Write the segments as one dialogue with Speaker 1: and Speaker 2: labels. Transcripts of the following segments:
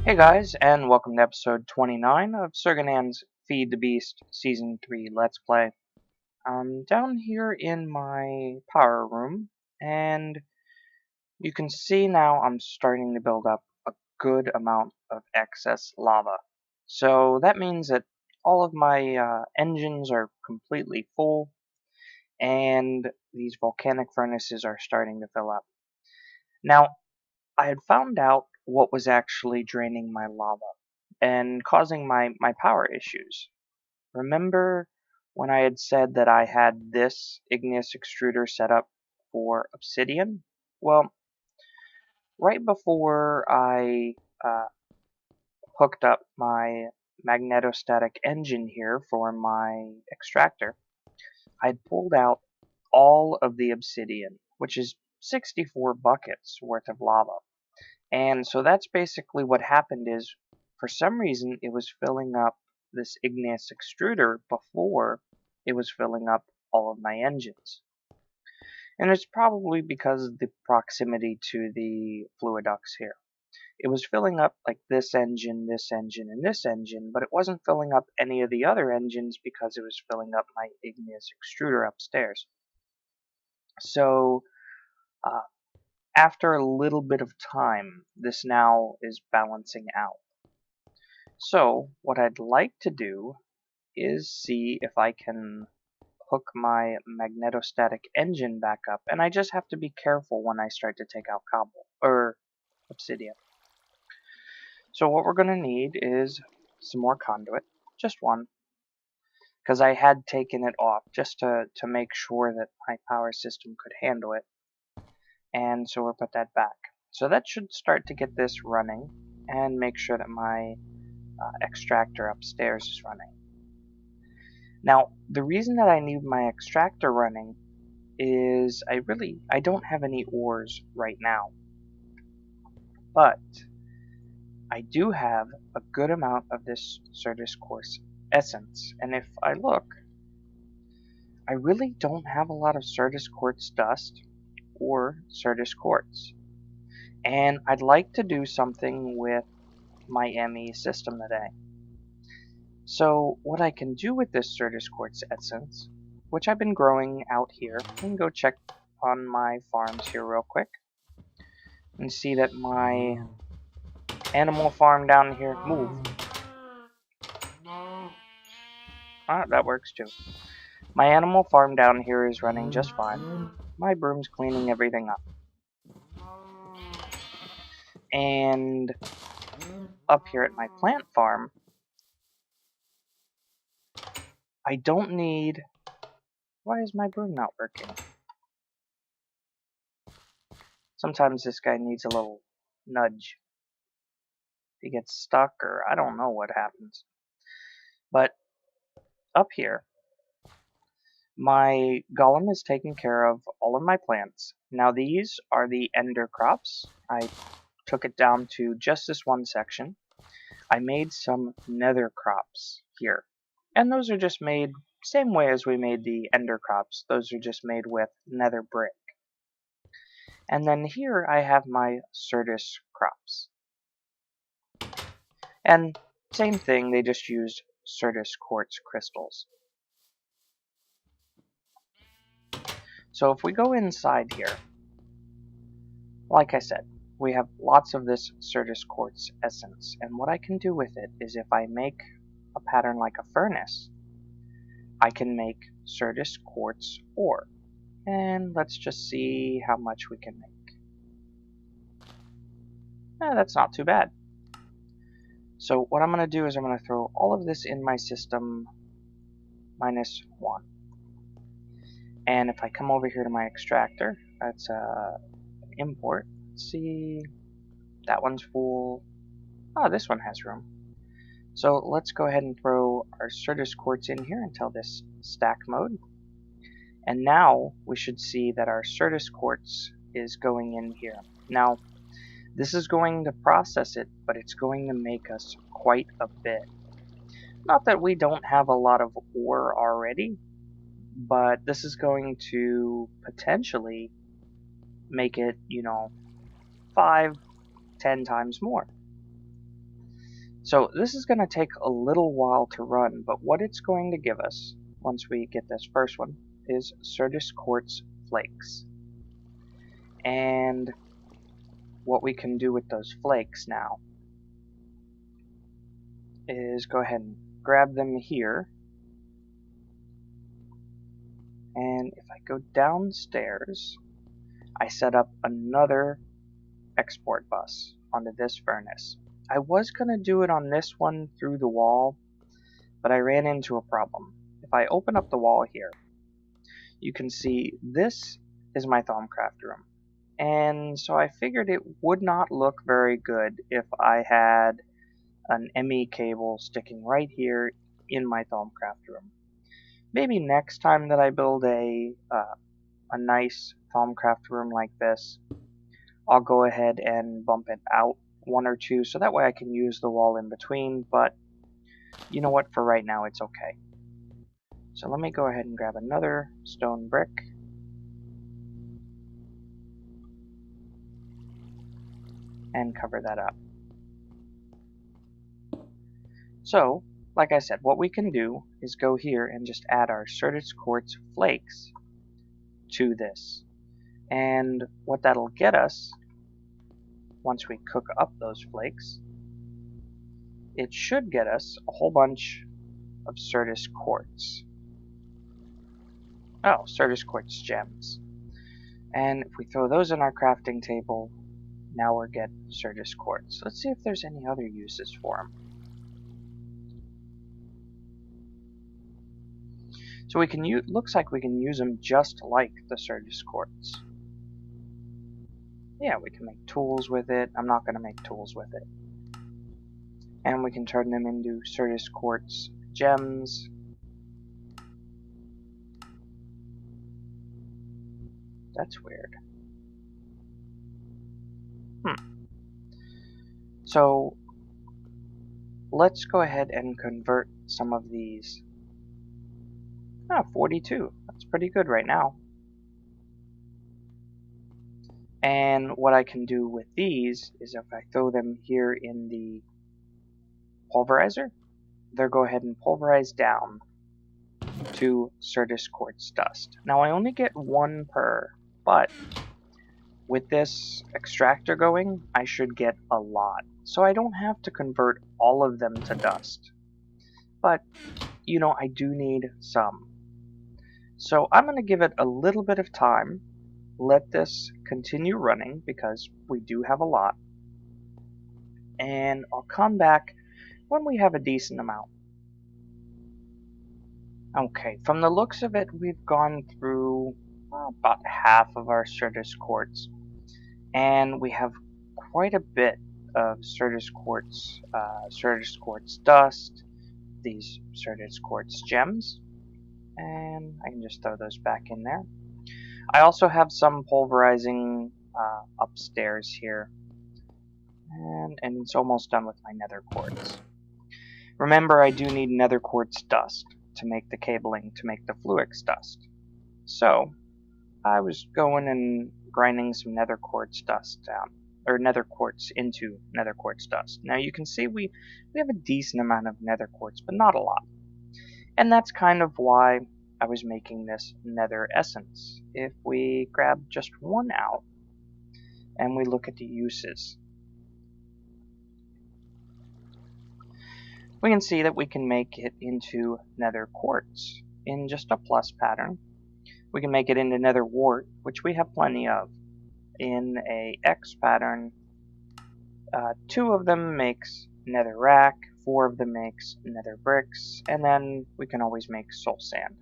Speaker 1: Hey guys, and welcome to episode 29 of Surgan's Feed the Beast Season 3 Let's Play. I'm down here in my power room, and you can see now I'm starting to build up a good amount of excess lava. So that means that all of my engines are completely full, and these volcanic furnaces are starting to fill up. Now, I had found out what was actually draining my lava and causing my power issues. Remember when I had said that I had this igneous extruder set up for obsidian? Well, right before I hooked up my magnetostatic engine here for my extractor, I'd pulled out all of the obsidian, which is 64 buckets worth of lava. And so that's basically what happened is, for some reason, it was filling up this igneous extruder before it was filling up all of my engines. And it's probably because of the proximity to the fluid ducts here. It was filling up like this engine, and this engine, but it wasn't filling up any of the other engines because it was filling up my igneous extruder upstairs. So, after a little bit of time, this now is balancing out. So, what I'd like to do is see if I can hook my magnetostatic engine back up, and I just have to be careful when I start to take out cobble, or obsidian. So what we're going to need is some more conduit, just one, because I had taken it off just to make sure that my power system could handle it, and so we'll put that back. So that should start to get this running, and make sure that my extractor upstairs is running. Now, the reason that I need my extractor running is I don't have any ores right now. But I do have a good amount of this Certus Quartz essence. And if I look, I really don't have a lot of Certus Quartz dust or Certus Quartz. And I'd like to do something with my ME system today. So what I can do with this Certus Quartz essence, which I've been growing out here, I can go check on my farms here real quick and see that my animal farm down here, move. Ah, that works too. My animal farm down here is running just fine. My broom's cleaning everything up. And up here at my plant farm, I don't need... Why is my broom not working? Sometimes this guy needs a little nudge. He gets stuck, or I don't know what happens. But up here, my golem is taking care of all of my plants. Now these are the ender crops. I took it down to just this one section. I made some nether crops here. And those are just made same way as we made the ender crops. Those are just made with nether brick. And then here I have my Certus crops. And same thing, they just used Certus quartz crystals. So if we go inside here, like I said, we have lots of this Certus quartz essence. And what I can do with it is if I make a pattern like a furnace, I can make Certus quartz ore. And let's just see how much we can make. That's not too bad. So what I'm going to do is I'm going to throw all of this in my system -1. And if I come over here to my extractor, that's an import. Let's see, that one's full. Oh, this one has room. So let's go ahead and throw our Certus quartz in here until this stack mode. And now we should see that our Certus quartz is going in here. Now, this is going to process it, but it's going to make us quite a bit. Not that we don't have a lot of ore already, but this is going to potentially make it, 5-10 times more. So this is going to take a little while to run, but what it's going to give us, once we get this first one, is Certus Quartz Flakes. And what we can do with those flakes now is go ahead and grab them here. And if I go downstairs, I set up another export bus onto this furnace. I was going to do it on this one through the wall, but I ran into a problem. If I open up the wall here, you can see this is my Thaumcraft room. And so I figured it would not look very good if I had an ME cable sticking right here in my Thaumcraft room. Maybe next time that I build a nice Thaumcraft room like this, I'll go ahead and bump it out one or two so that way I can use the wall in between, but you know what, for right now it's okay. So let me go ahead and grab another stone brick. And cover that up. So, like I said, what we can do is go here and just add our Certus Quartz Flakes to this. And what that'll get us, once we cook up those flakes, it should get us a whole bunch of Certus Quartz. Oh, Certus Quartz Gems. And if we throw those on our crafting table, now we're getting Certus Quartz. Let's see if there's any other uses for them. So we can use, looks like we can use them just like the Certus Quartz. Yeah, we can make tools with it. I'm not going to make tools with it. And we can turn them into Certus Quartz Gems. That's weird. So let's go ahead and convert some of these. 42. That's pretty good right now. And what I can do with these is if I throw them here in the pulverizer, they'll go ahead and pulverize down to Certus Quartz Dust. Now I only get one per, but with this extractor going, I should get a lot. So I don't have to convert all of them to dust. But, you know, I do need some. So I'm going to give it a little bit of time, let this continue running because we do have a lot, and I'll come back when we have a decent amount. Okay, from the looks of it, we've gone through about half of our Certus Quartz, and we have quite a bit of Certus Quartz Dust, these Certus Quartz Gems, and I can just throw those back in there. I also have some pulverizing upstairs here, and it's almost done with my nether quartz. Remember, I do need nether quartz dust to make the cabling to make the Fluix dust. So I was going and grinding some nether quartz dust down, or nether quartz into nether quartz dust. Now you can see we have a decent amount of nether quartz, but not a lot. And that's kind of why I was making this nether essence. If we grab just one out and we look at the uses, we can see that we can make it into nether quartz in just a plus pattern. We can make it into nether wart, which we have plenty of, in a X pattern. 2 of them makes nether rack, 4 of them makes nether bricks, and then we can always make soul sand.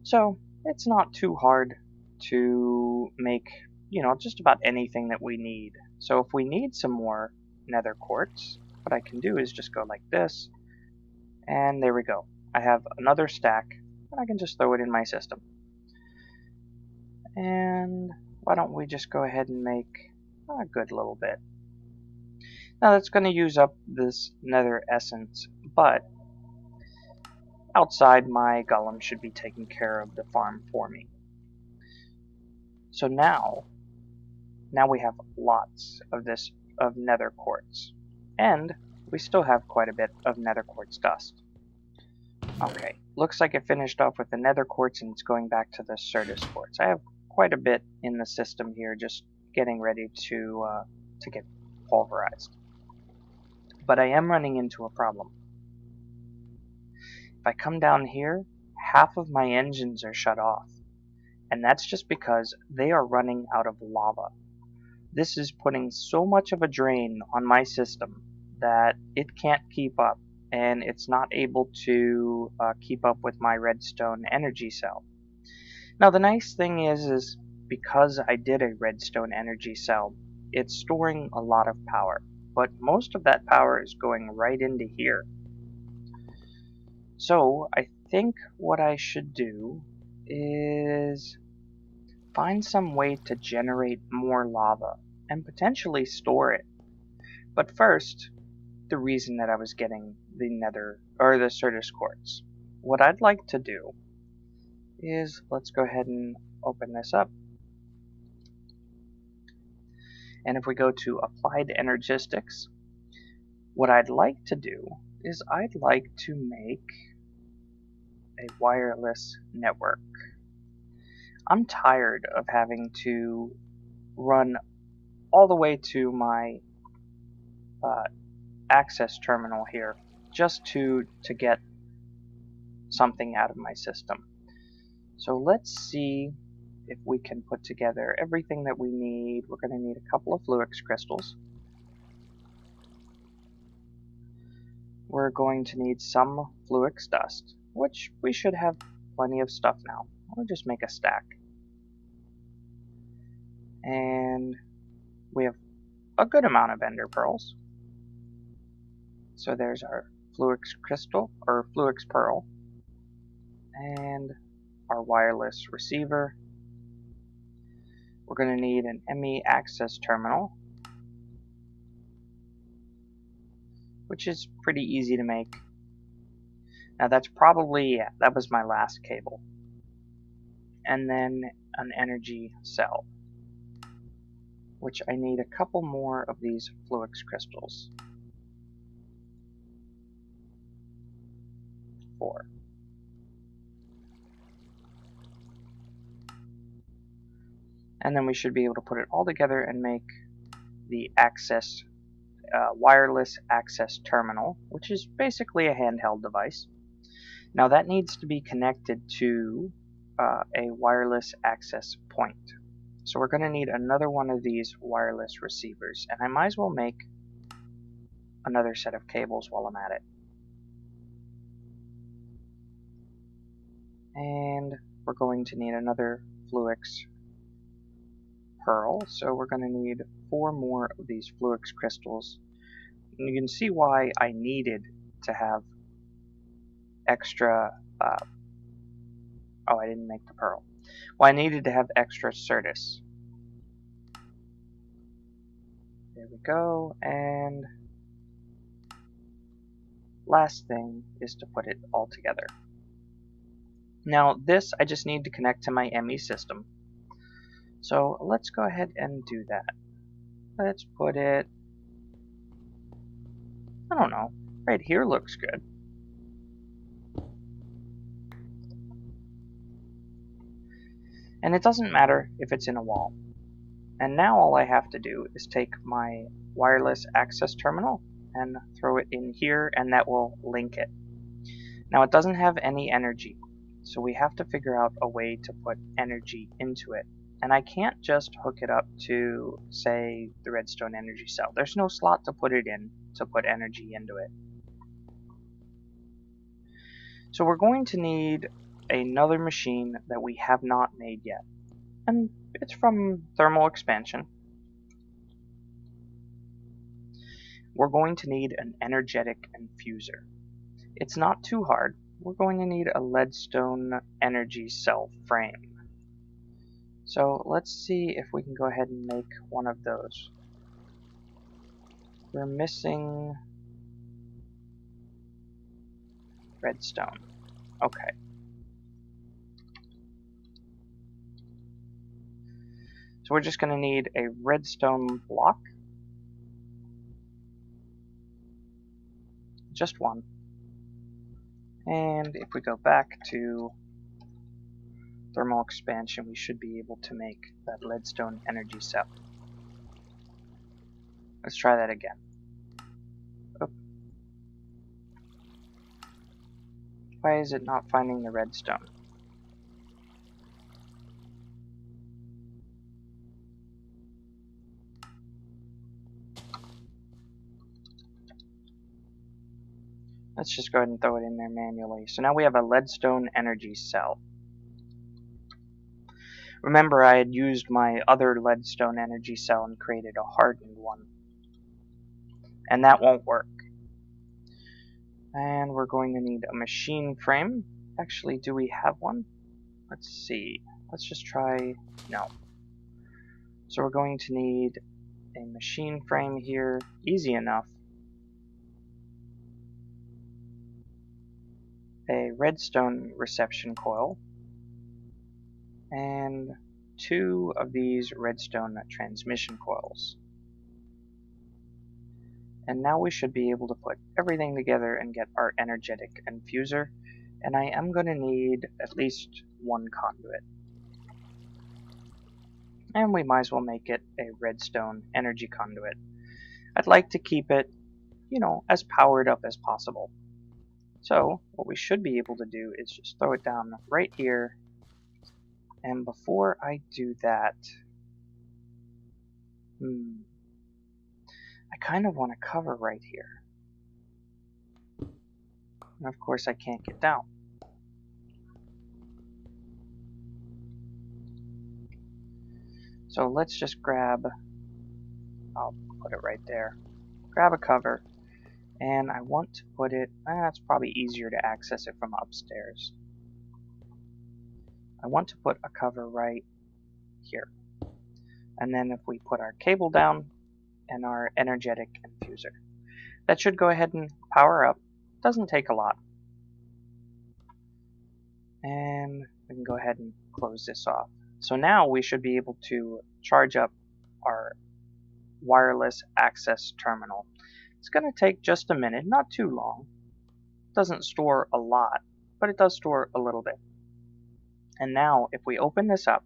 Speaker 1: So it's not too hard to make, you know, just about anything that we need. So if we need some more nether quartz, what I can do is just go like this, and there we go. I have another stack, and I can just throw it in my system. And why don't we just go ahead and make a good little bit. Now that's going to use up this nether essence, but outside my golem should be taking care of the farm for me. So now we have lots of nether quartz, and we still have quite a bit of nether quartz dust. Okay, looks like it finished off with the nether quartz and it's going back to the Certus quartz. I have quite a bit in the system here, just getting ready to get pulverized. But I am running into a problem. If I come down here, half of my engines are shut off. And that's just because they are running out of lava. This is putting so much of a drain on my system that it can't keep up, and it's not able to keep up with my redstone energy cell. Now the nice thing is because I did a redstone energy cell, it's storing a lot of power, but most of that power is going right into here. So I think what I should do is find some way to generate more lava and potentially store it. But first, the reason that I was getting the nether or the Certus quartz. What I'd like to do is, let's go ahead and open this up. And if we go to Applied Energistics, what I'd like to do is I'd like to make a wireless network. I'm tired of having to run all the way to my access terminal here just to get something out of my system. So let's see if we can put together everything that we need. We're going to need a couple of Fluix crystals. We're going to need some Fluix dust, which we should have plenty of stuff now. We'll just make a stack. And we have a good amount of ender pearls. So there's our Fluix crystal, or Fluix pearl, and our wireless receiver. We're going to need an ME access terminal, which is pretty easy to make. Now that's probably, yeah, that was my last cable. And then an energy cell, which I need a couple more of these Fluix crystals. 4. And then we should be able to put it all together and make the access wireless access terminal, which is basically a handheld device. Now that needs to be connected to a wireless access point. So we're going to need another one of these wireless receivers, and I might as well make another set of cables while I'm at it. And we're going to need another Fluix pearl, so we're going to need 4 more of these Fluix crystals. And you can see why I needed to have extra oh, I didn't make the pearl. Well, I needed to have extra Certus. There we go, and last thing is to put it all together. Now this I just need to connect to my ME system. So let's go ahead and do that. Let's put it, I don't know, right here looks good. And it doesn't matter if it's in a wall. And now all I have to do is take my wireless access terminal and throw it in here, and that will link it. Now it doesn't have any energy, so we have to figure out a way to put energy into it. And I can't just hook it up to, say, the redstone energy cell. There's no slot to put it in to put energy into it. So we're going to need another machine that we have not made yet. And it's from thermal expansion. We're going to need an energetic infuser. It's not too hard. We're going to need a leadstone energy cell frame. So let's see if we can go ahead and make one of those. We're missing redstone. Okay. So we're just going to need a redstone block. just one. And if we go back to thermal expansion, we should be able to make that leadstone energy cell. Let's try that again. Oh. Why is it not finding the redstone? Let's just go ahead and throw it in there manually. So now we have a leadstone energy cell. Remember, I had used my other leadstone energy cell and created a hardened one. And that won't work. And we're going to need a machine frame. Actually, do we have one? Let's see. Let's just try... no. So we're going to need a machine frame here. Easy enough. A redstone reception coil, and 2 of these redstone transmission coils. And now we should be able to put everything together and get our energetic infuser, and I am going to need at least 1 conduit. And we might as well make it a redstone energy conduit. I'd like to keep it, you know, as powered up as possible. So, what we should be able to do is just throw it down right here. And before I do that, I kind of want to cover right here. And of course I can't get down. So let's just grab, I'll put it right there. Grab a cover. And I want to put it, it's probably easier to access it from upstairs. I want to put a cover right here. And then if we put our cable down and our energetic infuser, that should go ahead and power up. Doesn't take a lot. And we can go ahead and close this off. So now we should be able to charge up our wireless access terminal. It's going to take just a minute, not too long. Doesn't store a lot, but it does store a little bit. And now, if we open this up,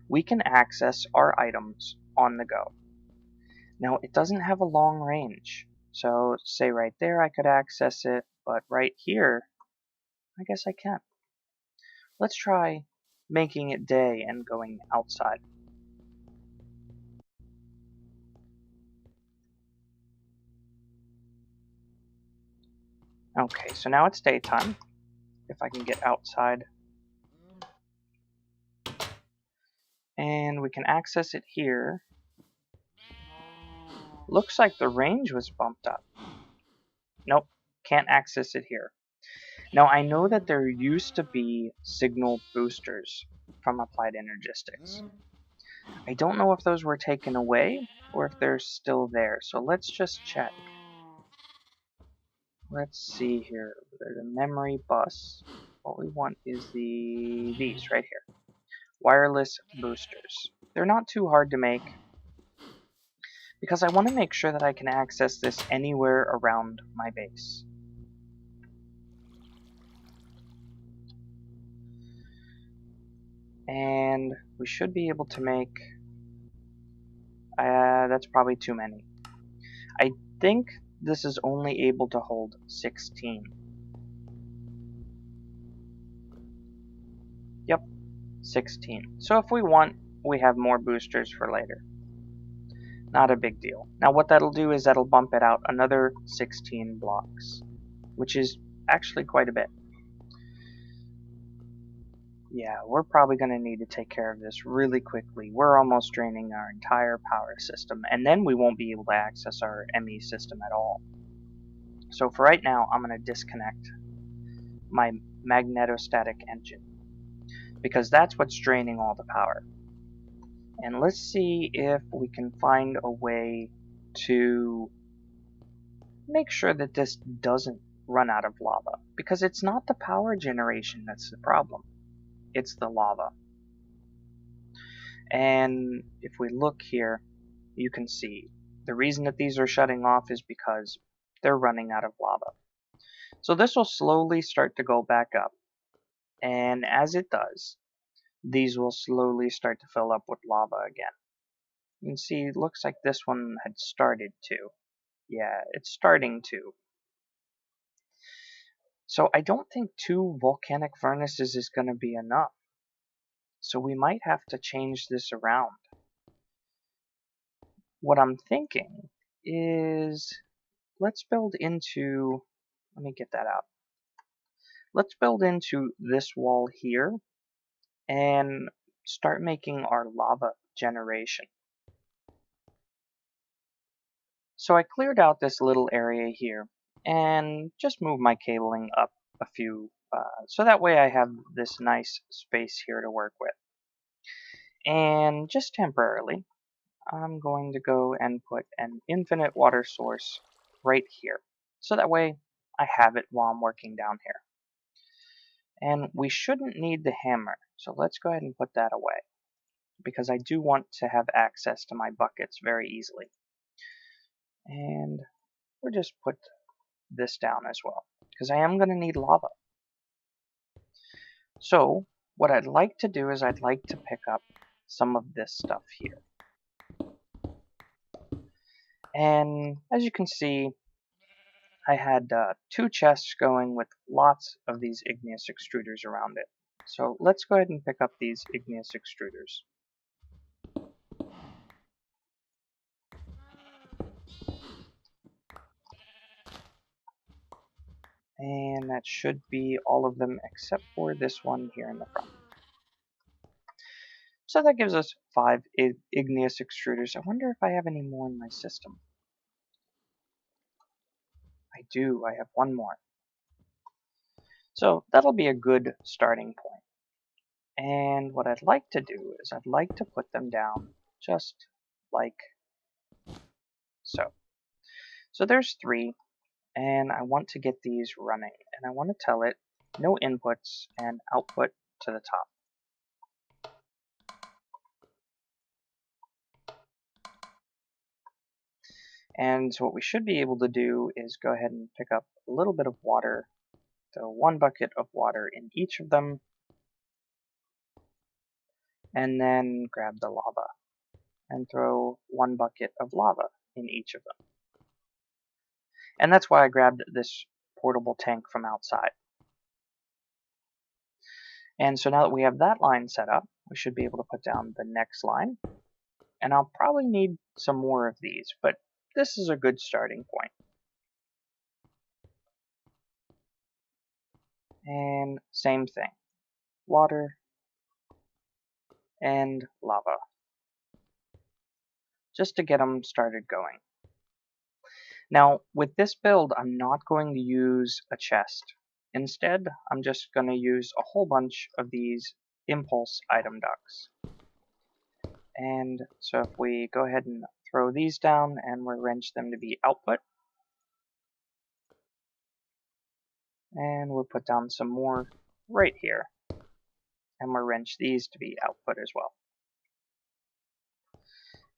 Speaker 1: we can access our items on the go. Now, it doesn't have a long range. So, say right there I could access it, but right here, I guess I can't. Let's try making it day and going outside. Okay, so now it's daytime. If I can get outside. And we can access it here. Looks like the range was bumped up. Nope, can't access it here. Now I know that there used to be signal boosters from Applied Energistics. I don't know if those were taken away or if they're still there, so let's just check. Let's see here. There's a memory bus. What we want is these right here. Wireless boosters. They're not too hard to make because I want to make sure that I can access this anywhere around my base. And we should be able to make... that's probably too many. I think this is only able to hold 16. Yep, 16. So if we want, we have more boosters for later. Not a big deal. Now what that'll do is that'll bump it out another 16 blocks, which is actually quite a bit. Yeah, we're probably going to need to take care of this really quickly. We're almost draining our entire power system, and then we won't be able to access our ME system at all. So for right now, I'm going to disconnect my magnetostatic engine, because that's what's draining all the power. And let's see if we can find a way to make sure that this doesn't run out of lava, because it's not the power generation that's the problem. It's the lava. And if we look here, you can see the reason that these are shutting off is because they're running out of lava. So this will slowly start to go back up, and as it does, these will slowly start to fill up with lava again. You can see it looks like this one had started to. Yeah, it's starting to. So I don't think 2 volcanic furnaces is going to be enough. So we might have to change this around. What I'm thinking is let's build into, let me get that out. Let's build into this wall here and start making our lava generation. So I cleared out this little area here and just moved my cabling up a few so that way I have this nice space here to work with. And just temporarily, I'm going to go and put an infinite water source right here. So that way I have it while I'm working down here. And we shouldn't need the hammer, so let's go ahead and put that away, because I do want to have access to my buckets very easily. And we'll just put this down as well, because I am going to need lava. So what I'd like to do is I'd like to pick up some of this stuff here. And as you can see, I had 2 chests going with lots of these igneous extruders around it. So let's go ahead and pick up these igneous extruders. And that should be all of them except for this one here in the front. So that gives us 5 igneous extruders. I wonder if I have any more in my system. I do, I have 1 more. So that'll be a good starting point. And what I'd like to do is I'd like to put them down just like so. So there's 3, and I want to get these running, and I want to tell it no inputs and output to the top. And so what we should be able to do is go ahead and pick up a little bit of water, so 1 bucket of water in each of them, and then grab the lava and throw 1 bucket of lava in each of them. And that's why I grabbed this portable tank from outside. And so now that we have that line set up, we should be able to put down the next line. And I'll probably need some more of these, but this is a good starting point. And same thing, water and lava, just to get them started going. Now, with this build, I'm not going to use a chest. Instead, I'm just going to use a whole bunch of these impulse item ducts. And so if we go ahead and throw these down and we'll wrench them to be output, and we'll put down some more right here, and we'll wrench these to be output as well.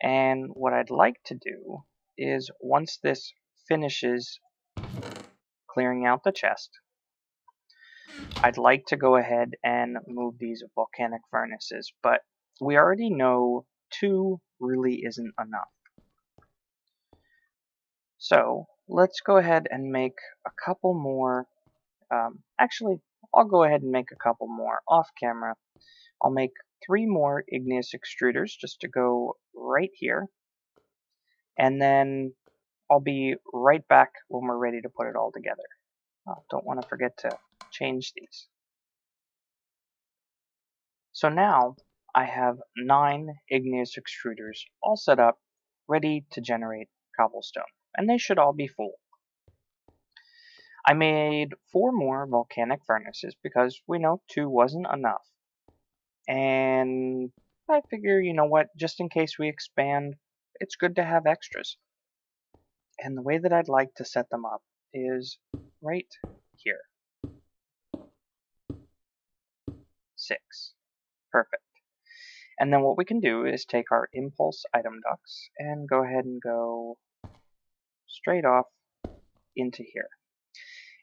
Speaker 1: And what I'd like to do is once this finishes clearing out the chest, I'd like to go ahead and move these volcanic furnaces, but we already know 2 really isn't enough. So let's go ahead and make a couple more. Actually, I'll go ahead and make a couple more off camera. I'll make 3 more igneous extruders just to go right here, and then I'll be right back when we're ready to put it all together. Oh, don't want to forget to change these. So now I have 9 igneous extruders all set up, ready to generate cobblestone, and they should all be full. I made 4 more volcanic furnaces because we know 2 wasn't enough. And I figure, you know what, just in case we expand, it's good to have extras. And the way that I'd like to set them up is right here. 6. Perfect. And then what we can do is take our impulse item ducts and go ahead and go straight off into here.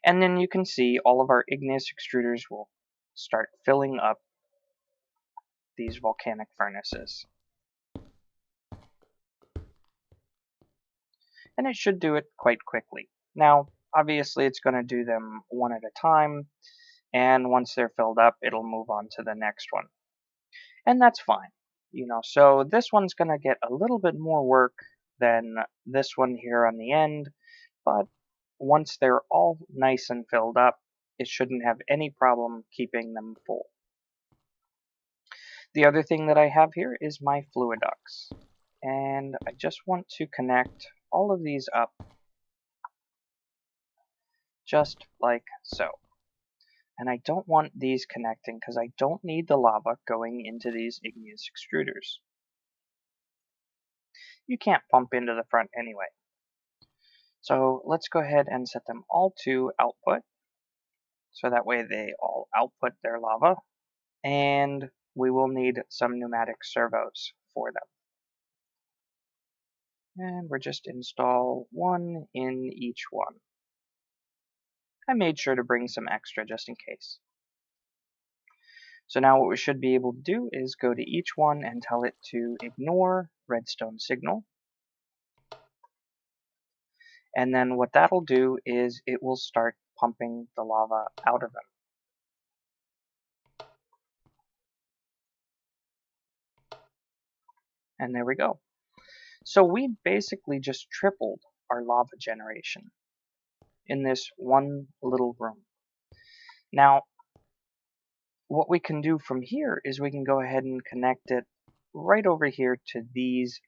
Speaker 1: And then you can see all of our igneous extruders will start filling up these volcanic furnaces. And it should do it quite quickly. Now, obviously it's going to do them one at a time, and once they're filled up, it'll move on to the next one. And that's fine. So this one's going to get a little bit more work than this one here on the end, but once they're all nice and filled up, it shouldn't have any problem keeping them full. The other thing that I have here is my Fluiducts, and I just want to connect all of these up just like so. And I don't want these connecting because I don't need the lava going into these igneous extruders. You can't pump into the front anyway. So let's go ahead and set them all to output, so that way they all output their lava, and we will need some pneumatic servos for them. And we'll just install one in each one. I made sure to bring some extra just in case. So now what we should be able to do is go to each one and tell it to ignore redstone signal. And then what that'll do is it will start pumping the lava out of them. And there we go. So we basically just tripled our lava generation in this one little room. Now, what we can do from here is we can go ahead and connect it right over here to these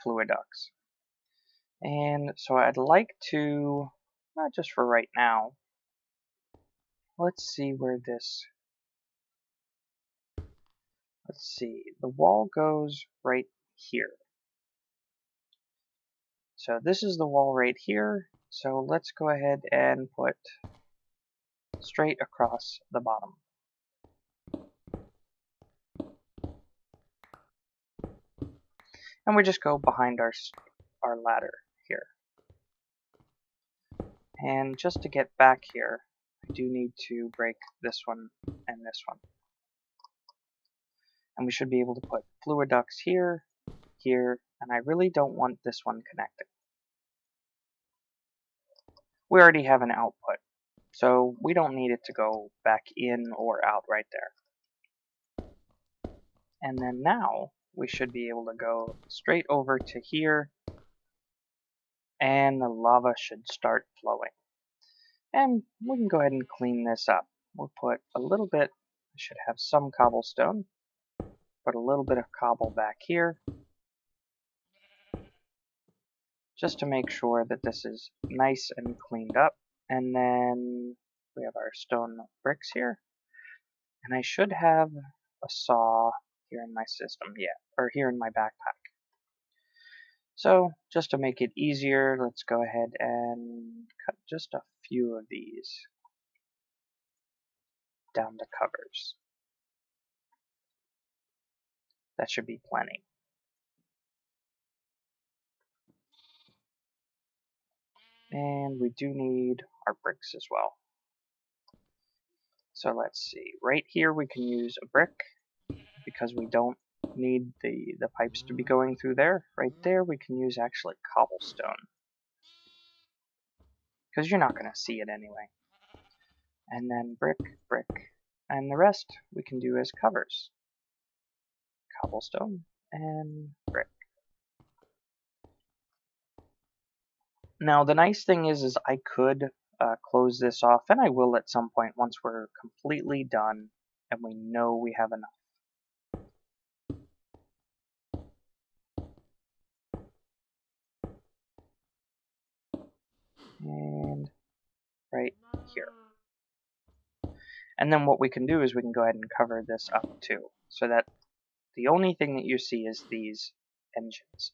Speaker 1: Fluiducts. And so I'd like to, not just for right now, let's see where this, the wall goes right here. So this is the wall right here, so let's go ahead and put straight across the bottom. And we just go behind our ladder here. And just to get back here, I do need to break this one and this one. And we should be able to put Fluiducts here, here, and I really don't want this one connected. We already have an output, so we don't need it to go back in or out right there. And then now we should be able to go straight over to here, and the lava should start flowing. And we can go ahead and clean this up. We'll put a little bit, I should have some cobblestone, put a little bit of cobble back here, just to make sure that this is nice and cleaned up. And then we have our stone bricks here, and I should have a saw here in my system, or here in my backpack. So just to make it easier, let's go ahead and cut just a few of these down to covers. That should be plenty. And we do need our bricks as well. So let's see, right here we can use a brick because we don't need the pipes to be going through there. Right there we can use actually cobblestone, because you're not going to see it anyway. And then brick, brick, and the rest we can do as covers. Cobblestone and brick. Now the nice thing is I could close this off, and I will at some point once we're completely done and we know we have enough. And right here. And then what we can do is we can go ahead and cover this up too, so that the only thing that you see is these engines,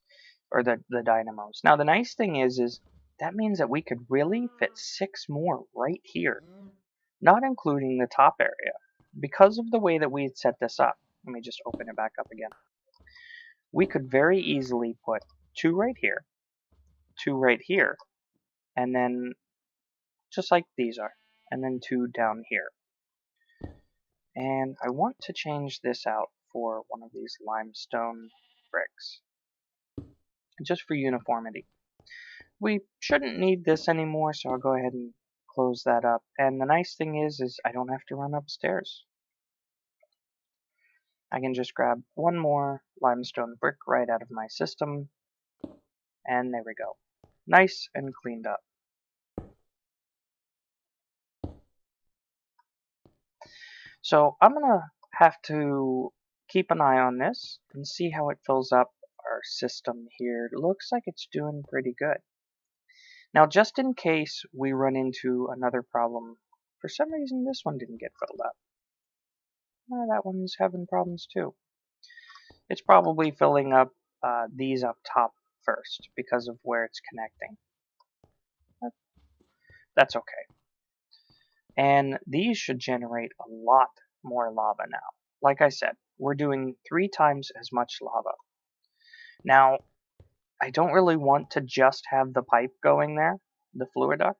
Speaker 1: or the dynamos. Now the nice thing is that means that we could really fit 6 more right here, not including the top area, because of the way that we had set this up. Let me just open it back up again. We could very easily put 2 right here, 2 right here, and then just like these are, and then 2 down here. And I want to change this out for one of these limestone bricks, just for uniformity. We shouldn't need this anymore, so I'll go ahead and close that up. And the nice thing is I don't have to run upstairs. I can just grab one more limestone brick right out of my system, and there we go. Nice and cleaned up. So I'm gonna have to keep an eye on this and see how it fills up our system here. It looks like it's doing pretty good. Now, just in case we run into another problem, for some reason this one didn't get filled up. That one's having problems too. It's probably filling up these up top first because of where it's connecting. That's okay. And these should generate a lot more lava now. Like I said, we're doing 3 times as much lava. Now, I don't really want to just have the pipe going there, the fluiduct,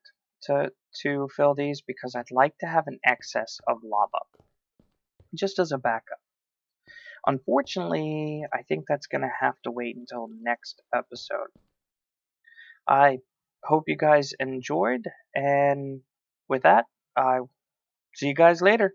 Speaker 1: to fill these, because I'd like to have an excess of lava, just as a backup. Unfortunately, I think that's going to have to wait until next episode. I hope you guys enjoyed, and with that, I'll see you guys later.